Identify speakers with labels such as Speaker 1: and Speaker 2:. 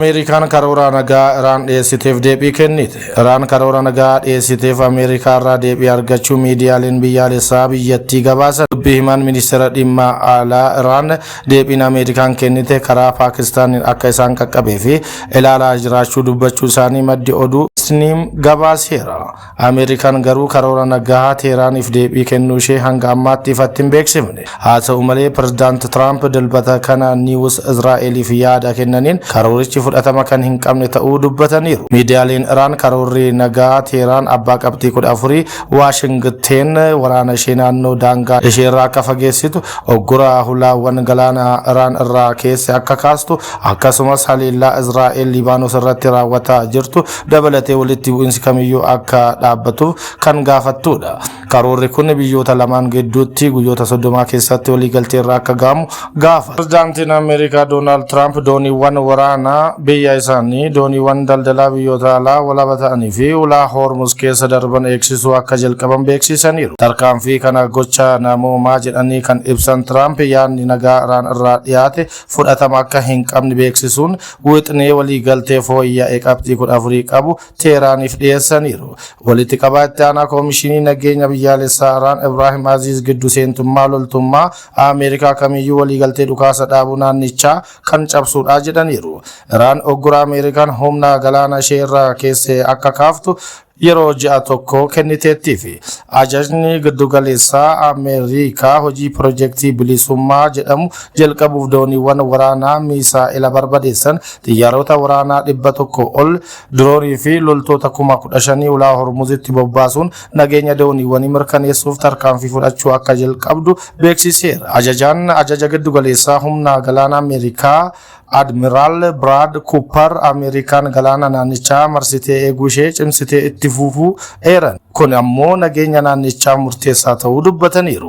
Speaker 1: Amerikaan karoora nagaa Iraan dhiyeessiteef deebii kennite. Iraan karoora nagaa dhiyeessiteef Ameerikaa irraa deebii argachuu miidiyaaleen biyyaalessaa biyyattii gabaasan. Dubbii himaan ministeera dhimma alaa Iraan deebiin Ameerikaan kennite karaa Paakistaanin akka isaan qaqqabee fi ilaalaa jiraachuu dubbachuu isaanii maddi oduu Snim gabaaseera. Ameerikaan garuu karoora nagaa Teeraaniif deebii kennuu ishee hanga ammaatti ifatti hin beeksifne. Haa ta'u malee pirezidaanti Tiraamp dilbata kana niiwus Izraa'eliif yaada kennaniin karoorichi fudhatama kan hin qabne ta'uu dubbataniiru. Miidiyaaleen Iraan karoorri nagaa Teeraan abbaa qabxii 14 Waashingteen waraana ishee naannoo daangaa isheerraa akka fageessitu oggura hulaawwan galaana Iraan irraa keessa akka kaastu akkasumas haleellaa Izraa'el Libaanos irratti raawwataa jirtu dabalatee walitti bu'iinsi kamiyyuu akka dhaabbatuuf kan gaafattudha. Karoorri kun biyyoota lamaan gidduutti guyyoota 30 keessatti waliigaltee irraa akka gaamu gaafata. Pirezidaantiin Ameerikaa Doonaald Tiraamp dooniiwwan waraanaa biyya isaanii dooniiwwan daldalaa biyyoota alaa walaba ta'anii fi ulaa Hormuz keessa darban eegsisuu akka jalqaban beeksisaniiru. Tarkaanfii kana gocha namoomaa jedhanii kan ibsan Tiraamp yaadni nagaa Iraan irraa dhiyaate fudhatama akka hin qabne beeksisuun wixinee waliigaltee fooyya'ee qabxii 14 qabu Teeraaniif dhiyeessaniiru. Walitti qabaa itti aanaa koomishinii nageenya biyyaalessaa Iraan Ibraahim Aziz gidduu seentummaa loltummaa Ameerikaa kamiyyuu waliigaltee dhukaasa dhaabuu naannichaa kan cabsuudha jedhaniiru. Iraan oggura Ameerikaan humna galaana ishee irraa keessee akka kaaftu yeroo ji'a tokko kenniteetti fi ajajni giddugaleessaa Ameerikaa hojii piroojeektii bilisummaa jedhamu jalqabuuf dooniiwwan waraanaa misaa'ila barbadeessan xiyyaarota waraanaa 100 ol diroonii fi loltoota 15,000 ulaa Hormuzitti bobbaasuun nageenya dooniiwwanii mirkaneessuuf tarkaanfii fudhachuu akka jalqabdu beeksiseera. Ajajaan ajaja giddugaleessaa humna galaana Ameerikaa Admiral Brad Cooper Ameerikaan galaana naannichaa marsitee eeguu ishee cimsitee itti fufuu eeran. Kun ammoo nageenya naannichaa murteessaa ta'uu dubbataniiru.